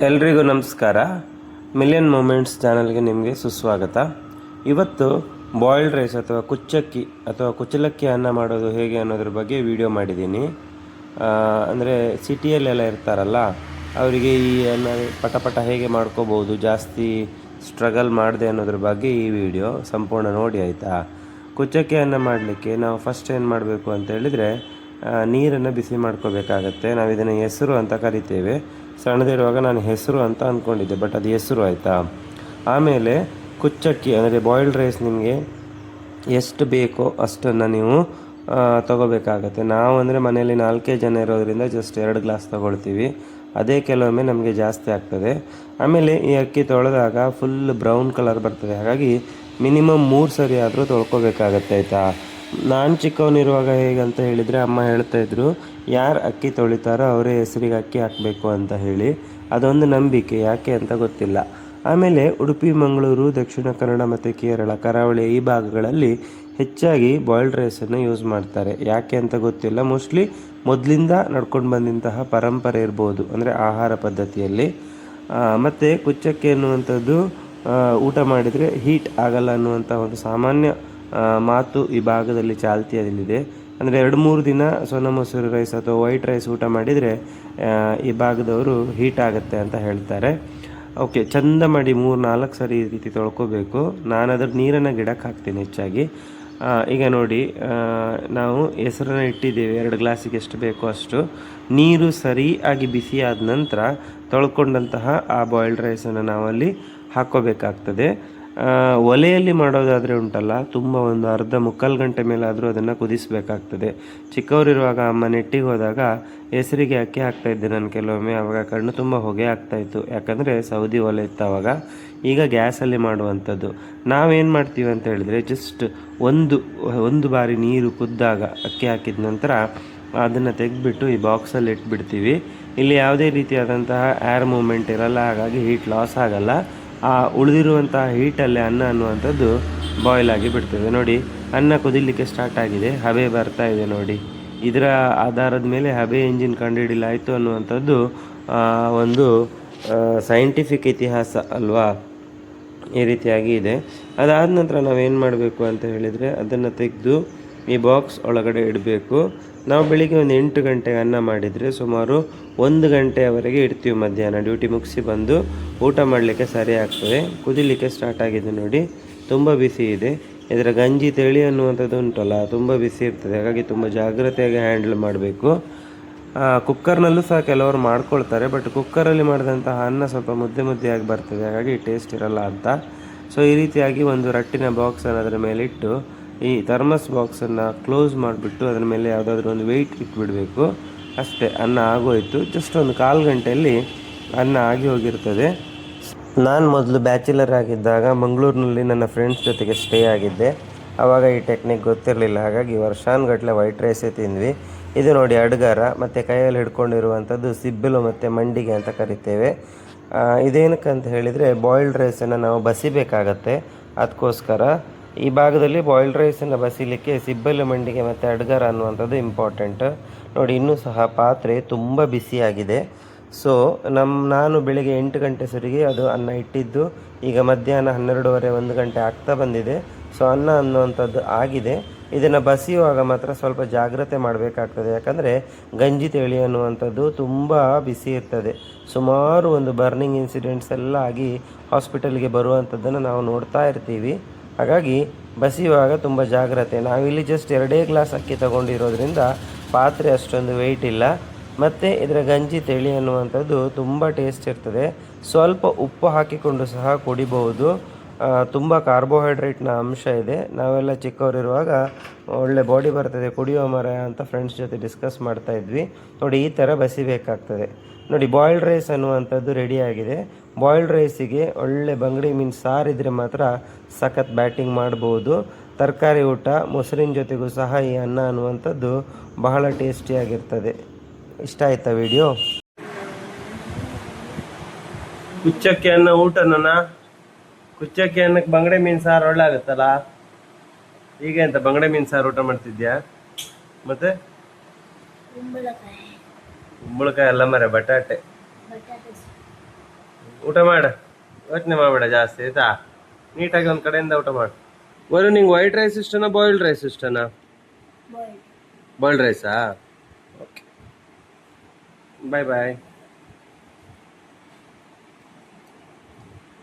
ಎಲ್ರಿಗೂ ನಮಸ್ಕಾರ. Million moments ಚಾನಲ್ಗೆ ನಿಮಗೆ ಸುಸ್ವಾಗತ. ಇವತ್ತು ಬಾಯ್ಲ್ಡ್ ರೈಸ್ ಅಥವಾ ಕುಚ್ಚಕ್ಕಿ ಅಥವಾ ಕುಚ್ಚಲಕ್ಕಿ ಅನ್ನ ಮಾಡೋದು ಹೇಗೆ ಅನ್ನೋದ್ರ ಬಗ್ಗೆ ವಿಡಿಯೋ ಮಾಡಿದ್ದೀನಿ. ಅಂದರೆ ಸಿಟಿಯಲ್ಲೆಲ್ಲ ಇರ್ತಾರಲ್ಲ ಅವರಿಗೆ ಈ ಅನ್ನ ಪಟ ಹೇಗೆ ಮಾಡ್ಕೋಬೋದು, ಜಾಸ್ತಿ ಸ್ಟ್ರಗಲ್ ಮಾಡಿದೆ ಅನ್ನೋದ್ರ ಬಗ್ಗೆ ಈ ವಿಡಿಯೋ ಸಂಪೂರ್ಣ ನೋಡಿ, ಆಯಿತಾ? ಕುಚ್ಚಕ್ಕಿ ಅನ್ನ ಮಾಡಲಿಕ್ಕೆ ನಾವು ಫಸ್ಟ್ ಏನು ಮಾಡಬೇಕು ಅಂತ ಹೇಳಿದರೆ, ನೀರನ್ನು ಬಿಸಿ ಮಾಡ್ಕೋಬೇಕಾಗತ್ತೆ. ನಾವು ಇದನ್ನು ಹೆಸರು ಅಂತ ಕರಿತೇವೆ. ಸಣ್ಣದಿರುವಾಗ ನಾನು ಹೆಸರು ಅಂತ ಅಂದ್ಕೊಂಡಿದ್ದೆ, ಬಟ್ ಅದು ಹೆಸರು, ಆಯಿತಾ? ಆಮೇಲೆ ಕುಚ್ಚಕ್ಕಿ ಅಂದರೆ ಬಾಯ್ಲ್ಡ್ ರೈಸ್ ನಿಮಗೆ ಎಷ್ಟು ಬೇಕೋ ಅಷ್ಟನ್ನು ನೀವು ತೊಗೋಬೇಕಾಗತ್ತೆ. ನಾವು ಅಂದರೆ ಮನೆಯಲ್ಲಿ 4 ಜನ ಇರೋದರಿಂದ ಜಸ್ಟ್ 2 ಗ್ಲಾಸ್ ತೊಗೊಳ್ತೀವಿ. ಅದೇ ಕೆಲವೊಮ್ಮೆ ನಮಗೆ ಜಾಸ್ತಿ ಆಗ್ತದೆ. ಆಮೇಲೆ ಈ ಅಕ್ಕಿ ತೊಳೆದಾಗ ಫುಲ್ ಬ್ರೌನ್ ಕಲರ್ ಬರ್ತದೆ, ಹಾಗಾಗಿ ಮಿನಿಮಮ್ 3 ಸರಿ ಆದರೂ ತೊಳ್ಕೊಬೇಕಾಗತ್ತೆ, ಆಯಿತಾ? ನಾನು ಚಿಕ್ಕವನಿರುವಾಗ ಹೇಗಂತ ಹೇಳಿದರೆ, ಅಮ್ಮ ಹೇಳ್ತಾಯಿದ್ರು, ಯಾರು ಅಕ್ಕಿ ತೊಳಿತಾರೋ ಅವರೇ ಹೆಸರಿಗೆ ಅಕ್ಕಿ ಹಾಕಬೇಕು ಅಂತ ಹೇಳಿ. ಅದೊಂದು ನಂಬಿಕೆ, ಯಾಕೆ ಅಂತ ಗೊತ್ತಿಲ್ಲ. ಆಮೇಲೆ ಉಡುಪಿ, ಮಂಗಳೂರು, ದಕ್ಷಿಣ ಕನ್ನಡ ಮತ್ತು ಕೇರಳ, ಕರಾವಳಿ ಈ ಭಾಗಗಳಲ್ಲಿ ಹೆಚ್ಚಾಗಿ ಬಾಯ್ಲ್ಡ್ ರೈಸನ್ನು ಯೂಸ್ ಮಾಡ್ತಾರೆ. ಯಾಕೆ ಅಂತ ಗೊತ್ತಿಲ್ಲ. ಮೋಸ್ಟ್ಲಿ ಮೊದಲಿಂದ ನಡ್ಕೊಂಡು ಬಂದಂತಹ ಪರಂಪರೆ ಇರ್ಬೋದು, ಅಂದರೆ ಆಹಾರ ಪದ್ಧತಿಯಲ್ಲಿ. ಮತ್ತು ಕುಚ್ಚಕ್ಕಿ ಅನ್ನುವಂಥದ್ದು ಊಟ ಮಾಡಿದರೆ ಹೀಟ್ ಆಗಲ್ಲ ಅನ್ನುವಂಥ ಒಂದು ಸಾಮಾನ್ಯ ಮಾತು ಈ ಭಾಗದಲ್ಲಿ ಚಾಲ್ತಿಯಲ್ಲಿದೆ. ಅಂದರೆ 2-3 ದಿನ ಸೋನಾ ಮಸೂರಿ ರೈಸ್ ಅಥವಾ ವೈಟ್ ರೈಸ್ ಊಟ ಮಾಡಿದರೆ ಈ ಭಾಗದವರು ಹೀಟ್ ಆಗುತ್ತೆ ಅಂತ ಹೇಳ್ತಾರೆ. ಓಕೆ, ಚಂದ ಮಾಡಿ 3-4 ಸರಿ ಈ ರೀತಿ ತೊಳ್ಕೊಬೇಕು. ನಾನು ಅದ್ರ ನೀರನ್ನು ಗಿಡಕ್ಕೆ ಹಾಕ್ತೀನಿ ಹೆಚ್ಚಾಗಿ. ಈಗ ನೋಡಿ, ನಾವು ಹೆಸರನ್ನು ಇಟ್ಟಿದ್ದೇವೆ. 2 ಗ್ಲಾಸಿಗೆ ಎಷ್ಟು ಬೇಕೋ ಅಷ್ಟು ನೀರು ಸರಿಯಾಗಿ ಬಿಸಿ ಆದ ನಂತರ ತೊಳ್ಕೊಂಡಂತಹ ಆ ಬಾಯ್ಲ್ಡ್ ರೈಸನ್ನು ನಾವಲ್ಲಿ ಹಾಕ್ಕೋಬೇಕಾಗ್ತದೆ. ಒಲೆಯಲ್ಲಿ ಮಾಡೋದಾದರೆ ಉಂಟಲ್ಲ, ತುಂಬ ಒಂದು ಅರ್ಧ ಮುಕ್ಕಾಲು ಗಂಟೆ ಮೇಲಾದರೂ ಅದನ್ನು ಕುದಿಸಬೇಕಾಗ್ತದೆ. ಚಿಕ್ಕವರಿರುವಾಗ ಅಮ್ಮ ನೆಟ್ಟಿಗೆ ಹೋದಾಗ ಹೆಸರಿಗೆ ಅಕ್ಕಿ ಹಾಕ್ತಾಯಿದ್ದೆ ನಾನು ಕೆಲವೊಮ್ಮೆ. ಆವಾಗ ಕಣ್ಣು ತುಂಬ ಹೊಗೆ ಆಗ್ತಾಯಿತ್ತು, ಯಾಕಂದರೆ ಸೌದಿ ಒಲೆ ಇತ್ತು ಆವಾಗ. ಈಗ ಗ್ಯಾಸಲ್ಲಿ ಮಾಡುವಂಥದ್ದು. ನಾವೇನು ಮಾಡ್ತೀವಿ ಅಂತ ಹೇಳಿದರೆ, ಜಸ್ಟ್ ಒಂದು ಬಾರಿ ನೀರು ಕುದ್ದಾಗ ಅಕ್ಕಿ ಹಾಕಿದ ನಂತರ ಅದನ್ನು ತೆಗೆದುಬಿಟ್ಟು ಈ ಬಾಕ್ಸಲ್ಲಿ ಇಟ್ಬಿಡ್ತೀವಿ. ಇಲ್ಲಿ ಯಾವುದೇ ರೀತಿಯಾದಂತಹ ಏರ್ ಮೂಮೆಂಟ್ ಇರಲ್ಲ, ಹಾಗಾಗಿ ಹೀಟ್ ಲಾಸ್ ಆಗಲ್ಲ. ಆ ಉಳಿದಿರುವಂತಹ ಹೀಟಲ್ಲೇ ಅನ್ನ ಅನ್ನುವಂಥದ್ದು ಬಾಯ್ಲ್ ಆಗಿ ಬಿಡ್ತದೆ. ನೋಡಿ, ಅನ್ನ ಕುದಿಲಿಕ್ಕೆ ಸ್ಟಾರ್ಟ್ ಆಗಿದೆ, ಹಬೆ ಬರ್ತಾ ಇದೆ ನೋಡಿ. ಇದರ ಆಧಾರದ ಮೇಲೆ ಹಬೆ ಎಂಜಿನ್ ಕಂಡುಹಿಡಿಲಾಯಿತು ಅನ್ನುವಂಥದ್ದು ಒಂದು ಸೈಂಟಿಫಿಕ್ ಇತಿಹಾಸ ಅಲ್ವಾ? ಈ ರೀತಿಯಾಗಿ ಇದೆ. ಅದಾದ ನಂತರ ನಾವೇನು ಮಾಡಬೇಕು ಅಂತ ಹೇಳಿದರೆ, ಅದನ್ನು ತೆಗೆದು ಈ ಬಾಕ್ಸ್ ಒಳಗಡೆ ಇಡಬೇಕು. ನಾವು ಬೆಳಿಗ್ಗೆ ಒಂದು 8 ಗಂಟೆಗೆ ಅನ್ನ ಮಾಡಿದರೆ ಸುಮಾರು 1 ಗಂಟೆಯವರೆಗೆ ಇಡ್ತೀವಿ. ಮಧ್ಯಾಹ್ನ ಡ್ಯೂಟಿ ಮುಗಿಸಿ ಬಂದು ಊಟ ಮಾಡಲಿಕ್ಕೆ ಸರಿ ಆಗ್ತದೆ. ಕುದಿಲಿಕ್ಕೆ ಸ್ಟಾರ್ಟ್ ಆಗಿದೆ ನೋಡಿ, ತುಂಬ ಬಿಸಿ ಇದೆ. ಇದರ ಗಂಜಿ ತಿಳಿ ಅನ್ನುವಂಥದ್ದು ಉಂಟಲ್ಲ, ತುಂಬ ಬಿಸಿ ಇರ್ತದೆ, ಹಾಗಾಗಿ ತುಂಬ ಜಾಗ್ರತೆಯಾಗಿ ಹ್ಯಾಂಡಲ್ ಮಾಡಬೇಕು. ಕುಕ್ಕರ್ನಲ್ಲೂ ಸಹ ಕೆಲವರು ಮಾಡ್ಕೊಳ್ತಾರೆ, ಬಟ್ ಕುಕ್ಕರಲ್ಲಿ ಮಾಡಿದಂತಹ ಅನ್ನ ಸ್ವಲ್ಪ ಮುದ್ದೆಯಾಗಿ ಬರ್ತದೆ, ಹಾಗಾಗಿ ಟೇಸ್ಟ್ ಇರಲ್ಲ ಅಂತ. ಸೊ ಈ ರೀತಿಯಾಗಿ ಒಂದು ರಟ್ಟಿನ ಬಾಕ್ಸನ್ನು ಅದರ ಮೇಲೆ ಇಟ್ಟು, ಈ ಥರ್ಮಸ್ ಬಾಕ್ಸನ್ನು ಕ್ಲೋಸ್ ಮಾಡಿಬಿಟ್ಟು ಅದರ ಮೇಲೆ ಯಾವುದಾದ್ರೂ ಒಂದು ವೆಯ್ಟ್ ಇಟ್ಬಿಡಬೇಕು. ಅಷ್ಟೇ, ಅನ್ನ ಆಗೋಯಿತು. ಜಸ್ಟ್ ಒಂದು 1/4 ಗಂಟೆಯಲ್ಲಿ ಅನ್ನ ಆಗಿ ಹೋಗಿರ್ತದೆ. ನಾನು ಮೊದಲು ಬ್ಯಾಚುಲರ್ ಆಗಿದ್ದಾಗ ಮಂಗಳೂರಿನಲ್ಲಿ ನನ್ನ ಫ್ರೆಂಡ್ಸ್ ಜೊತೆಗೆ ಸ್ಟೇ ಆಗಿದ್ದೆ. ಆವಾಗ ಈ ಟೆಕ್ನಿಕ್ ಗೊತ್ತಿರಲಿಲ್ಲ, ಹಾಗಾಗಿ ವರ್ಷಾನುಗಟ್ಟಲೆ ವೈಟ್ ರೈಸೇ ತಿಂದ್ವಿ. ಇದು ನೋಡಿ ಅಡ್ಗಾರ, ಮತ್ತು ಕೈಯಲ್ಲಿ ಹಿಡ್ಕೊಂಡಿರುವಂಥದ್ದು ಸಿಬ್ಬಲು ಮತ್ತು ಮಂಡಿಗೆ ಅಂತ ಕರಿತೇವೆ. ಇದೇನಕ್ಕೆ ಅಂತ ಹೇಳಿದರೆ, ಬಾಯ್ಲ್ಡ್ ರೈಸನ್ನು ನಾವು ಬಸಿಬೇಕಾಗತ್ತೆ. ಅದಕ್ಕೋಸ್ಕರ ಈ ಭಾಗದಲ್ಲಿ ಬಾಯ್ಲ್ಡ್ ರೈಸನ್ನು ಬಸಿಲಿಕ್ಕೆ ಸಿಬ್ಬಲು, ಮಂಡಿಗೆ ಮತ್ತು ಅಡ್ಗಾರ ಅನ್ನುವಂಥದ್ದು ಇಂಪಾರ್ಟೆಂಟ್. ನೋಡಿ, ಇನ್ನೂ ಸಹ ಪಾತ್ರೆ ತುಂಬ ಬಿಸಿಯಾಗಿದೆ. ಸೊ ನಾನು ಬೆಳಿಗ್ಗೆ 8 ಗಂಟೆ ಸರಿಗೆ ಅದು ಅನ್ನ ಇಟ್ಟಿದ್ದು, ಈಗ ಮಧ್ಯಾಹ್ನ 12:30 1 ಗಂಟೆ ಆಗ್ತಾ ಬಂದಿದೆ. ಸೊ ಅನ್ನ ಅನ್ನುವಂಥದ್ದು ಆಗಿದೆ. ಇದನ್ನು ಬಸಿಯುವಾಗ ಮಾತ್ರ ಸ್ವಲ್ಪ ಜಾಗ್ರತೆ ಮಾಡಬೇಕಾಗ್ತದೆ, ಯಾಕಂದರೆ ಗಂಜಿ ತಿಳಿ ಅನ್ನುವಂಥದ್ದು ತುಂಬ ಬಿಸಿ ಇರ್ತದೆ. ಸುಮಾರು ಒಂದು ಬರ್ನಿಂಗ್ ಇನ್ಸಿಡೆಂಟ್ಸ್ ಎಲ್ಲ ಆಗಿ ಹಾಸ್ಪಿಟಲ್ಗೆ ಬರುವಂಥದ್ದನ್ನು ನಾವು ನೋಡ್ತಾ ಇರ್ತೀವಿ. ಹಾಗಾಗಿ ಬಸಿಯುವಾಗ ತುಂಬ ಜಾಗ್ರತೆ. ನಾವಿಲ್ಲಿ ಜಸ್ಟ್ 2 ಗ್ಲಾಸ್ ಅಕ್ಕಿ ತಗೊಂಡಿರೋದ್ರಿಂದ ಪಾತ್ರೆ ಅಷ್ಟೊಂದು ವೆಯ್ಟ್ ಇಲ್ಲ. ಮತ್ತು ಇದರ ಗಂಜಿ ತಿಳಿ ಅನ್ನುವಂಥದ್ದು ತುಂಬ ಟೇಸ್ಟ್ ಇರ್ತದೆ. ಸ್ವಲ್ಪ ಉಪ್ಪು ಹಾಕಿಕೊಂಡು ಸಹ ಕುಡಿಬಹುದು. ತುಂಬ ಕಾರ್ಬೋಹೈಡ್ರೇಟ್ನ ಅಂಶ ಇದೆ. ನಾವೆಲ್ಲ ಚಿಕ್ಕವರಿರುವಾಗ ಒಳ್ಳೆ ಬಾಡಿ ಬರ್ತದೆ, ಕುಡಿಯೋ ಮರ ಅಂತ ಫ್ರೆಂಡ್ಸ್ ಜೊತೆ ಡಿಸ್ಕಸ್ ಮಾಡ್ತಾಯಿದ್ವಿ. ನೋಡಿ, ಈ ಥರ ಬಸಿಬೇಕಾಗ್ತದೆ. ನೋಡಿ, ಬಾಯ್ಲ್ಡ್ ರೈಸ್ ಅನ್ನುವಂಥದ್ದು ರೆಡಿಯಾಗಿದೆ. ಬಾಯ್ಲ್ಡ್ ರೈಸಿಗೆ ಒಳ್ಳೆ ಬಂಗಡಿ ಮೀನು ಸಾರಿದ್ರೆ ಮಾತ್ರ ಸಖತ್ ಬ್ಯಾಟಿಂಗ್ ಮಾಡ್ಬೋದು. ತರಕಾರಿ ಊಟ ಮೊಸರಿನ ಜೊತೆಗೂ ಸಹ ಈ ಅನ್ನ ಅನ್ನುವಂಥದ್ದು ಬಹಳ ಟೇಸ್ಟಿಯಾಗಿರ್ತದೆ. ಇಷ್ಟ ಆಯ್ತಾ ವಿಡಿಯೋ? ಕುಚ್ಚಕ್ಕಿ ಅನ್ನ ಊಟನ, ಕುಚ್ಚಕ್ಕಿ ಅನ್ನಕ್ಕೆ ಬಂಗಡೆ ಮೀನು ಸಾರು ಒಳ್ಳೆ ಆಗುತ್ತಲ್ಲ. ಈಗ ಎಂತ ಬಂಗಡೆ ಮೀನು ಸಾರು ಊಟ ಮಾಡ್ತಿದ್ಯಾ? ಮತ್ತೆ ಕುಂಬಳಕಾಯಿ ಅಲ್ಲ ಮರೆ, ಬಟಾಟೆ. ಊಟ ಮಾಡ, ಯೋಚನೆ ಮಾಡಬೇಡ ಜಾಸ್ತಿ ಆಯ್ತಾ. ನೀಟಾಗಿ ಒಂದು ಕಡೆಯಿಂದ ಊಟ ಮಾಡು. ಬರು ನಿಂಗೆ ವೈಟ್ ರೈಸ್ ಇಷ್ಟನಾ ಬಾಯ್ಲ್ಡ್ ರೈಸ್ ಇಷ್ಟನಾ? ಬಾಯ್ಲ್ಡ್ ರೈಸಾ? ಓಕೆ, ಬಾಯ್ ಬಾಯ್.